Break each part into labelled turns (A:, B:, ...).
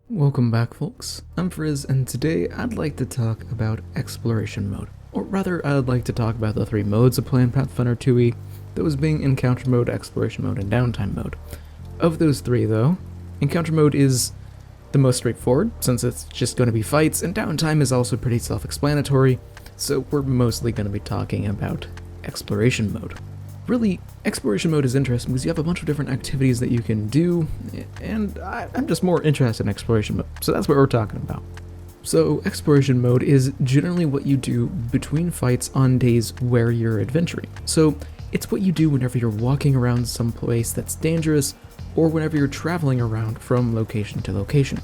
A: Welcome back, folks. I'm Frizz, and today I'd like to talk about Exploration Mode. Or rather, I'd like to talk about the three modes of playing Pathfinder 2e, those being Encounter Mode, Exploration Mode, and Downtime Mode. Of those three, though, Encounter Mode is the most straightforward, since it's just going to be fights, and Downtime is also pretty self-explanatory, so we're mostly going to be talking about Exploration Mode. Really, Exploration Mode is interesting because you have a bunch of different activities that you can do, and I'm just more interested in Exploration Mode, so that's what we're talking about. So, Exploration Mode is generally what you do between fights on days where you're adventuring. So, it's what you do whenever you're walking around some place that's dangerous, or whenever you're traveling around from location to location.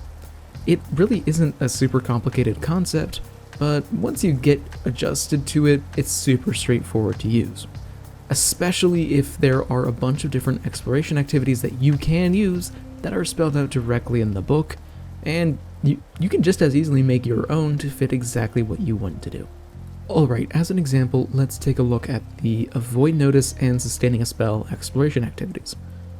A: It really isn't a super complicated concept, but once you get adjusted to it, it's super straightforward to use. Especially if there are a bunch of different exploration activities that you can use that are spelled out directly in the book, and you can just as easily make your own to fit exactly what you want to do. Alright, as an example, let's take a look at the Avoid Notice and Sustaining a Spell exploration activities.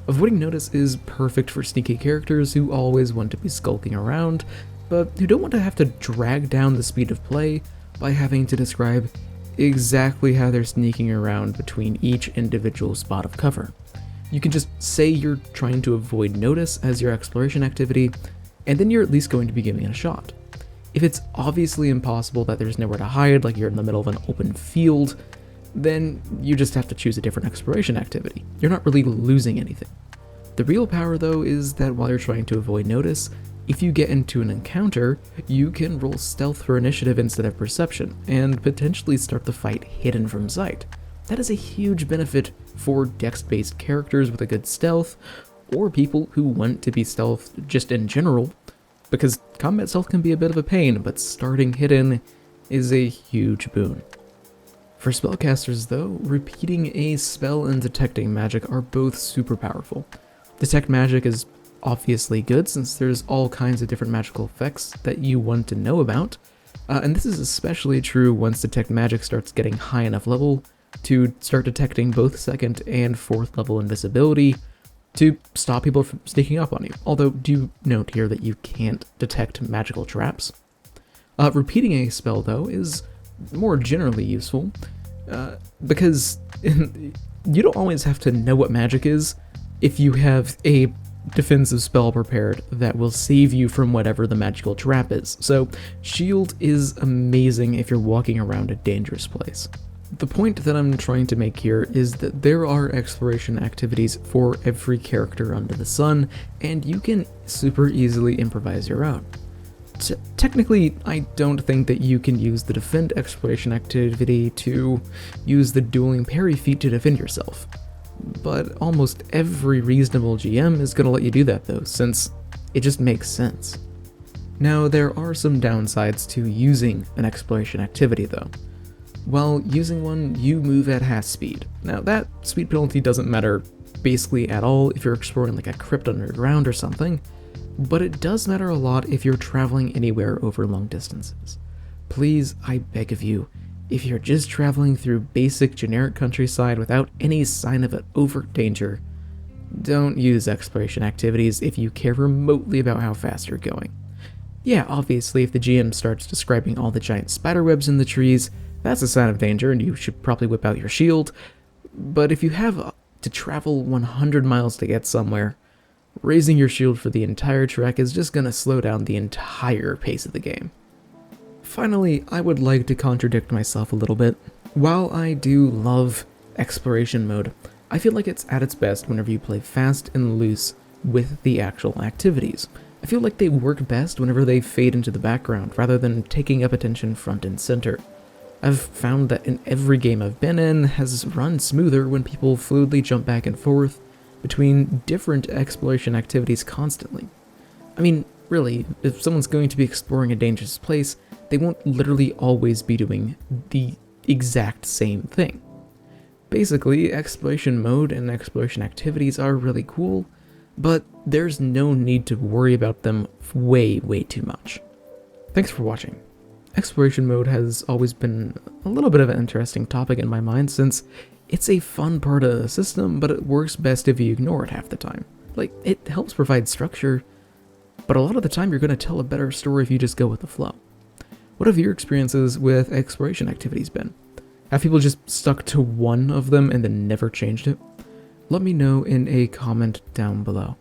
A: Avoiding Notice is perfect for sneaky characters who always want to be skulking around, but who don't want to have to drag down the speed of play by having to describe exactly how they're sneaking around between each individual spot of cover. You can just say you're trying to avoid notice as your exploration activity, and then you're at least going to be giving it a shot. If it's obviously impossible that there's nowhere to hide, like you're in the middle of an open field, then you just have to choose a different exploration activity. You're not really losing anything. The real power, though, is that while you're trying to avoid notice, if you get into an encounter, you can roll stealth for initiative instead of perception, and potentially start the fight hidden from sight. That is a huge benefit for dex-based characters with a good stealth, or people who want to be stealth just in general, because combat stealth can be a bit of a pain, but starting hidden is a huge boon. For spellcasters, though, repeating a spell and detecting magic are both super powerful. Detect magic is obviously good, since there's all kinds of different magical effects that you want to know about, and this is especially true once Detect Magic starts getting high enough level to start detecting both 2nd and 4th level invisibility to stop people from sneaking up on you, although do note here that you can't detect magical traps. Repeating a spell, though, is more generally useful, because you don't always have to know what magic is if you have a defensive spell prepared that will save you from whatever the magical trap is. So, Shield is amazing if you're walking around a dangerous place. The point that I'm trying to make here is that there are exploration activities for every character under the sun, and you can super easily improvise your own. Technically, I don't think that you can use the Defend exploration activity to use the Dueling Parry feat to defend yourself. But almost every reasonable GM is going to let you do that, though, since it just makes sense. Now, there are some downsides to using an exploration activity, though. While using one, you move at half speed. Now, that speed penalty doesn't matter basically at all if you're exploring like a crypt underground or something, but it does matter a lot if you're traveling anywhere over long distances. Please, I beg of you, if you're just traveling through basic generic countryside without any sign of an overt danger, don't use exploration activities if you care remotely about how fast you're going. Yeah, obviously if the GM starts describing all the giant spiderwebs in the trees, that's a sign of danger and you should probably whip out your shield, but if you have to travel 100 miles to get somewhere, raising your shield for the entire trek is just gonna slow down the entire pace of the game. Finally, I would like to contradict myself a little bit. While I do love exploration mode, I feel like it's at its best whenever you play fast and loose with the actual activities. I feel like they work best whenever they fade into the background rather than taking up attention front and center. I've found that in every game I've been in has run smoother when people fluidly jump back and forth between different exploration activities constantly. I mean, really, if someone's going to be exploring a dangerous place, they won't literally always be doing the exact same thing. Basically, exploration mode and exploration activities are really cool, but there's no need to worry about them way too much. Thanks for watching. Exploration mode has always been a little bit of an interesting topic in my mind since it's a fun part of the system, but it works best if you ignore it half the time. Like, it helps provide structure, but a lot of the time you're going to tell a better story if you just go with the flow. What have your experiences with exploration activities been? Have people just stuck to one of them and then never changed it? Let me know in a comment down below.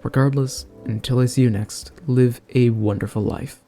A: Regardless, until I see you next, live a wonderful life.